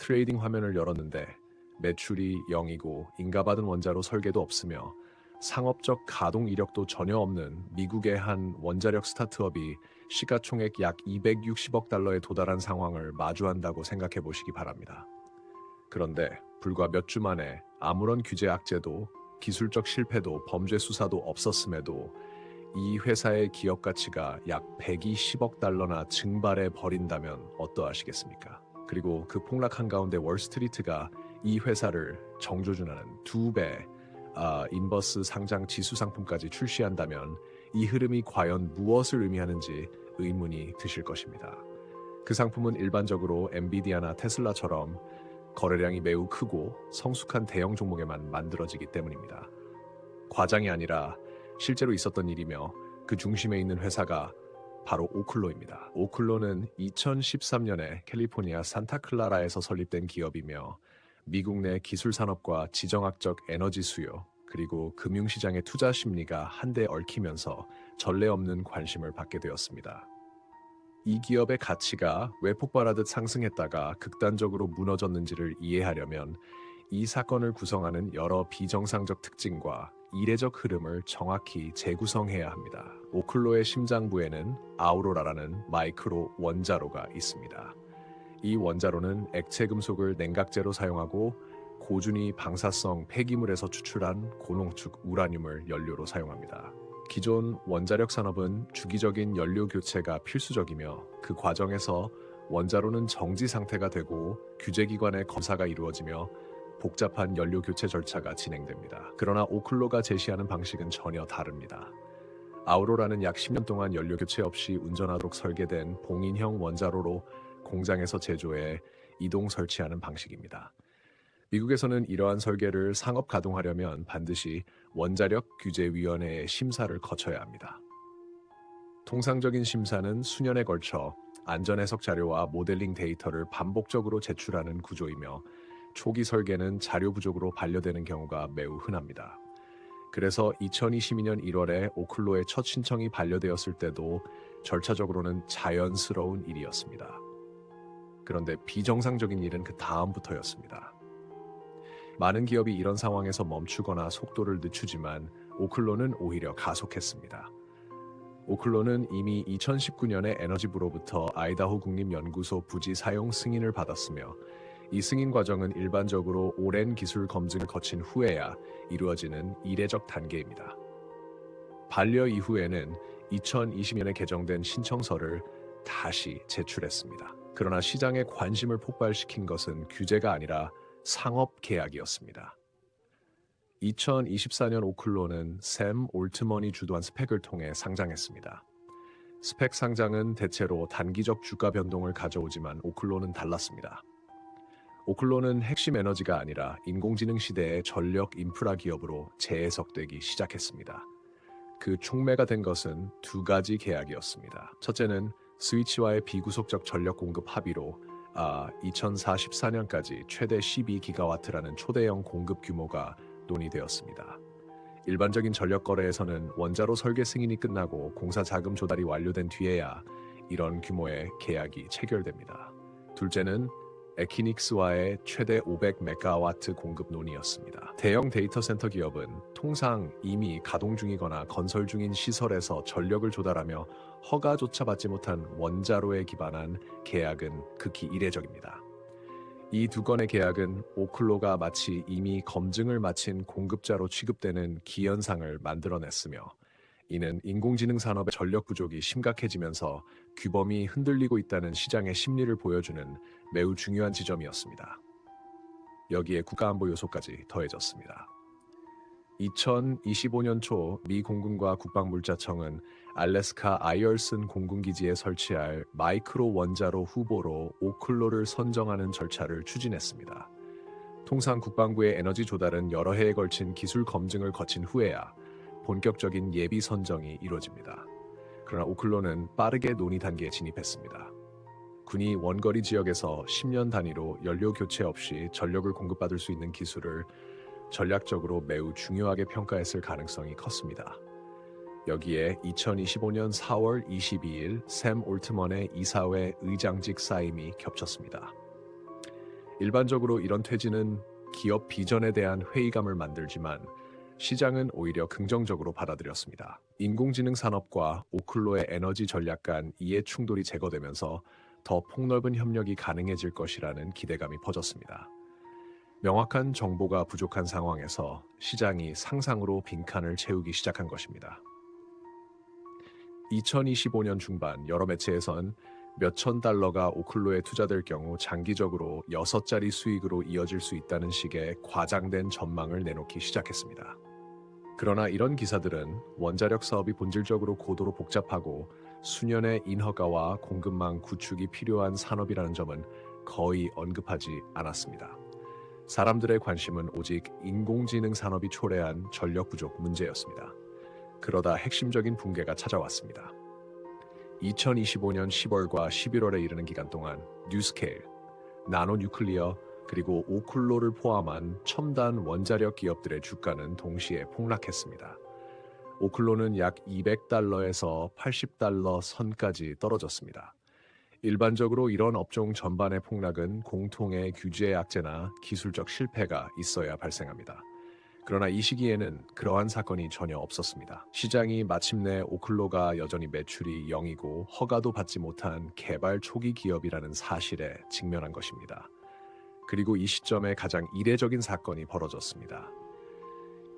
트레이딩 화면을 열었는데 매출이 0이고 인가받은 원자로 설계도 없으며 상업적 가동 이력도 전혀 없는 미국의 한 원자력 스타트업이 시가총액 약 260억 달러에 도달한 상황을 마주한다고 생각해 보시기 바랍니다. 그런데 불과 몇 주 만에 아무런 규제 악재도 기술적 실패도 범죄 수사도 없었음에도 이 회사의 기업 가치가 약 120억 달러나 증발해 버린다면 어떠하시겠습니까? 그리고 그 폭락 한가운데 월스트리트가 이 회사를 정조준하는 2배 인버스 상장 지수 상품까지 출시한다면 이 흐름이 과연 무엇을 의미하는지 의문이 드실 것입니다. 그 상품은 일반적으로 엔비디아나 테슬라처럼 거래량이 매우 크고 성숙한 대형 종목에만 만들어지기 때문입니다. 과장이 아니라 실제로 있었던 일이며 그 중심에 있는 회사가 바로 오클로입니다. 오클로는 2013년에 캘리포니아 산타클라라에서 설립된 기업이며 미국 내 기술 산업과 지정학적 에너지 수요 그리고 금융시장의 투자 심리가 한데 얽히면서 전례 없는 관심을 받게 되었습니다. 이 기업의 가치가 왜 폭발하듯 상승했다가 극단적으로 무너졌는지를 이해하려면 이 사건을 구성하는 여러 비정상적 특징과 이례적 흐름을 정확히 재구성해야 합니다. 오클로의 심장부에는 아우로라라는 마이크로 원자로가 있습니다. 이 원자로는 액체 금속을 냉각제로 사용하고 고준위 방사성 폐기물에서 추출한 고농축 우라늄을 연료로 사용합니다. 기존 원자력 산업은 주기적인 연료 교체가 필수적이며 그 과정에서 원자로는 정지 상태가 되고 규제기관의 검사가 이루어지며 복잡한 연료 교체 절차가 진행됩니다. 그러나 오클로가 제시하는 방식은 전혀 다릅니다. 아우로라는 약 10년 동안 연료 교체 없이 운전하도록 설계된 봉인형 원자로로 공장에서 제조해 이동 설치하는 방식입니다. 미국에서는 이러한 설계를 상업 가동하려면 반드시 원자력 규제위원회의 심사를 거쳐야 합니다. 통상적인 심사는 수년에 걸쳐 안전해석 자료와 모델링 데이터를 반복적으로 제출하는 구조이며 초기 설계는 자료 부족으로 반려되는 경우가 매우 흔합니다. 그래서 2022년 1월에 오클로의 첫 신청이 반려되었을 때도 절차적으로는 자연스러운 일이었습니다. 그런데 비정상적인 일은 그 다음부터였습니다. 많은 기업이 이런 상황에서 멈추거나 속도를 늦추지만 오클로는 오히려 가속했습니다. 오클로는 이미 2019년에 에너지부로부터 아이다호 국립연구소 부지 사용 승인을 받았으며 이 승인 과정은 일반적으로 오랜 기술 검증을 거친 후에야 이루어지는 이례적 단계입니다. 반려 이후에는 2020년에 개정된 신청서를 다시 제출했습니다. 그러나 시장의 관심을 폭발시킨 것은 규제가 아니라 상업 계약이었습니다. 2024년 오클로는 샘 올트먼이 주도한 스펙을 통해 상장했습니다. 스펙 상장은 대체로 단기적 주가 변동을 가져오지만 오클로는 달랐습니다. 오클로는 핵심 에너지가 아니라 인공지능 시대의 전력 인프라 기업으로 재해석되기 시작했습니다. 그 촉매가 된 것은 두 가지 계약이었습니다. 첫째는 스위치와의 비구속적 전력 공급 합의로 2044년까지 최대 12기가와트라는 초대형 공급 규모가 논의되었습니다. 일반적인 전력 거래에서는 원자로 설계 승인이 끝나고 공사 자금 조달이 완료된 뒤에야 이런 규모의 계약이 체결됩니다. 둘째는 에키닉스와의 최대 500메가와트 공급 논의였습니다. 대형 데이터 센터 기업은 통상 이미 가동 중이거나 건설 중인 시설에서 전력을 조달하며 허가조차 받지 못한 원자로에 기반한 계약은 극히 이례적입니다. 이 두 건의 계약은 오클로가 마치 이미 검증을 마친 공급자로 취급되는 기현상을 만들어냈으며 이는 인공지능 산업의 전력 부족이 심각해지면서 규범이 흔들리고 있다는 시장의 심리를 보여주는 매우 중요한 지점이었습니다. 여기에 국가안보 요소까지 더해졌습니다. 2025년 초 미 공군과 국방물자청은 알래스카 아이얼슨 공군기지에 설치할 마이크로 원자로 후보로 오클로를 선정하는 절차를 추진했습니다. 통상 국방부의 에너지 조달은 여러 해에 걸친 기술 검증을 거친 후에야 본격적인 예비 선정이 이루어집니다. 그러나 오클로는 빠르게 논의 단계에 진입했습니다. 군이 원거리 지역에서 10년 단위로 연료 교체 없이 전력을 공급받을 수 있는 기술을 전략적으로 매우 중요하게 평가했을 가능성이 컸습니다. 여기에 2025년 4월 22일 샘 올트먼의 이사회 의장직 사임이 겹쳤습니다. 일반적으로 이런 퇴진은 기업 비전에 대한 회의감을 만들지만 시장은 오히려 긍정적으로 받아들였습니다. 인공지능 산업과 오클로의 에너지 전략 간 이해 충돌이 제거되면서 더 폭넓은 협력이 가능해질 것이라는 기대감이 퍼졌습니다. 명확한 정보가 부족한 상황에서 시장이 상상으로 빈칸을 채우기 시작한 것입니다. 2025년 중반 여러 매체에선 몇천 달러가 오클로에 투자될 경우 장기적으로 6자리 수익으로 이어질 수 있다는 식의 과장된 전망을 내놓기 시작했습니다. 그러나 이런 기사들은 원자력 사업이 본질적으로 고도로 복잡하고 수년의 인허가와 공급망 구축이 필요한 산업이라는 점은 거의 언급하지 않았습니다. 사람들의 관심은 오직 인공지능 산업이 초래한 전력 부족 문제였습니다. 그러다 핵심적인 붕괴가 찾아왔습니다. 2025년 10월과 11월에 이르는 기간 동안 뉴스케일, 나노뉴클리어, 그리고 오클로를 포함한 첨단 원자력 기업들의 주가는 동시에 폭락했습니다. 오클로는 약 200달러에서 80달러 선까지 떨어졌습니다. 일반적으로 이런 업종 전반의 폭락은 공통의 규제 악재나 기술적 실패가 있어야 발생합니다. 그러나 이 시기에는 그러한 사건이 전혀 없었습니다. 시장이 마침내 오클로가 여전히 매출이 0이고 허가도 받지 못한 개발 초기 기업이라는 사실에 직면한 것입니다. 그리고 이 시점에 가장 이례적인 사건이 벌어졌습니다.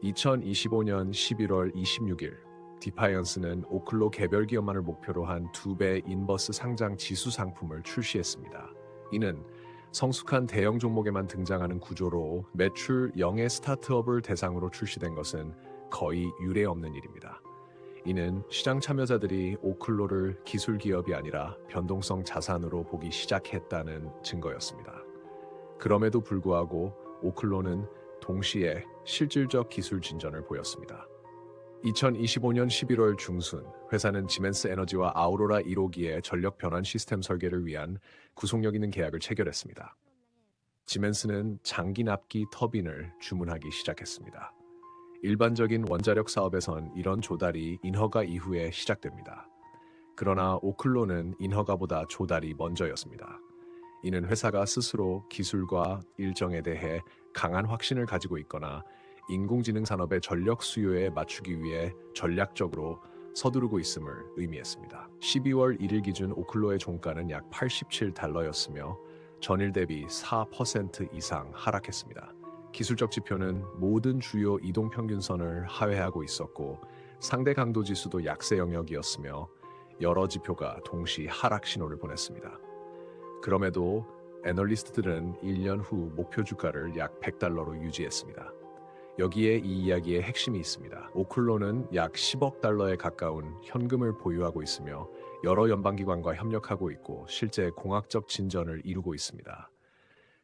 2025년 11월 26일 디파이언스는 오클로 개별 기업만을 목표로 한 2배 인버스 상장 지수 상품을 출시했습니다. 이는 성숙한 대형 종목에만 등장하는 구조로 매출 0의 스타트업을 대상으로 출시된 것은 거의 유례없는 일입니다. 이는 시장 참여자들이 오클로를 기술 기업이 아니라 변동성 자산으로 보기 시작했다는 증거였습니다. 그럼에도 불구하고 오클로는 동시에 실질적 기술 진전을 보였습니다. 2025년 11월 중순 회사는 지멘스 에너지와 아우로라 1호기의 전력 변환 시스템 설계를 위한 구속력 있는 계약을 체결했습니다. 지멘스는 장기 납기 터빈을 주문하기 시작했습니다. 일반적인 원자력 사업에선 이런 조달이 인허가 이후에 시작됩니다. 그러나 오클로는 인허가보다 조달이 먼저였습니다. 이는 회사가 스스로 기술과 일정에 대해 강한 확신을 가지고 있거나 인공지능 산업의 전력 수요에 맞추기 위해 전략적으로 서두르고 있음을 의미했습니다. 12월 1일 기준 오클로의 종가는 약 87달러였으며 전일 대비 4% 이상 하락했습니다. 기술적 지표는 모든 주요 이동평균선을 하회하고 있었고 상대 강도 지수도 약세 영역이었으며 여러 지표가 동시 하락 신호를 보냈습니다. 그럼에도 애널리스트들은 1년 후 목표 주가를 약 100달러로 유지했습니다. 여기에 이 이야기의 핵심이 있습니다. 오클로는 약 10억 달러에 가까운 현금을 보유하고 있으며 여러 연방기관과 협력하고 있고 실제 공학적 진전을 이루고 있습니다.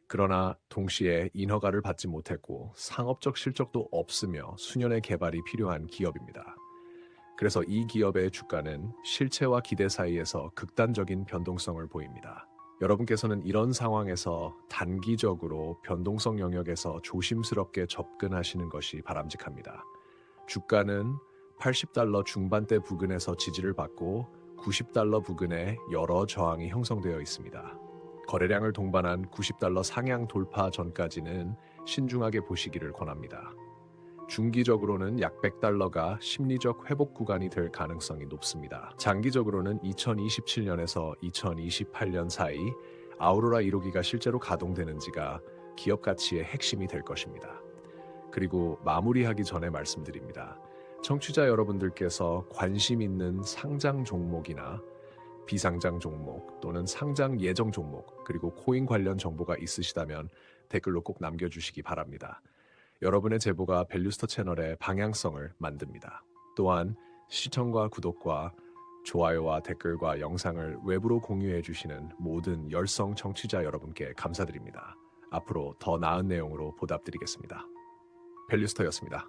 그러나 동시에 인허가를 받지 못했고 상업적 실적도 없으며 수년의 개발이 필요한 기업입니다. 그래서 이 기업의 주가는 실체와 기대 사이에서 극단적인 변동성을 보입니다. 여러분께서는 이런 상황에서 단기적으로 변동성 영역에서 조심스럽게 접근하시는 것이 바람직합니다. 주가는 80달러 중반대 부근에서 지지를 받고 90달러 부근에 여러 저항이 형성되어 있습니다. 거래량을 동반한 90달러 상향 돌파 전까지는 신중하게 보시기를 권합니다. 중기적으로는 약 100달러가 심리적 회복 구간이 될 가능성이 높습니다. 장기적으로는 2027년에서 2028년 사이 아우로라 1호기가 실제로 가동되는지가 기업 가치의 핵심이 될 것입니다. 그리고 마무리하기 전에 말씀드립니다. 청취자 여러분들께서 관심 있는 상장 종목이나 비상장 종목 또는 상장 예정 종목 그리고 코인 관련 정보가 있으시다면 댓글로 꼭 남겨주시기 바랍니다. 여러분의 제보가 밸류스터 채널의 방향성을 만듭니다. 또한 시청과 구독과 좋아요와 댓글과 영상을 외부로 공유해 주시는 모든 열성 청취자 여러분께 감사드립니다. 앞으로 더 나은 내용으로 보답드리겠습니다. 밸류스터였습니다.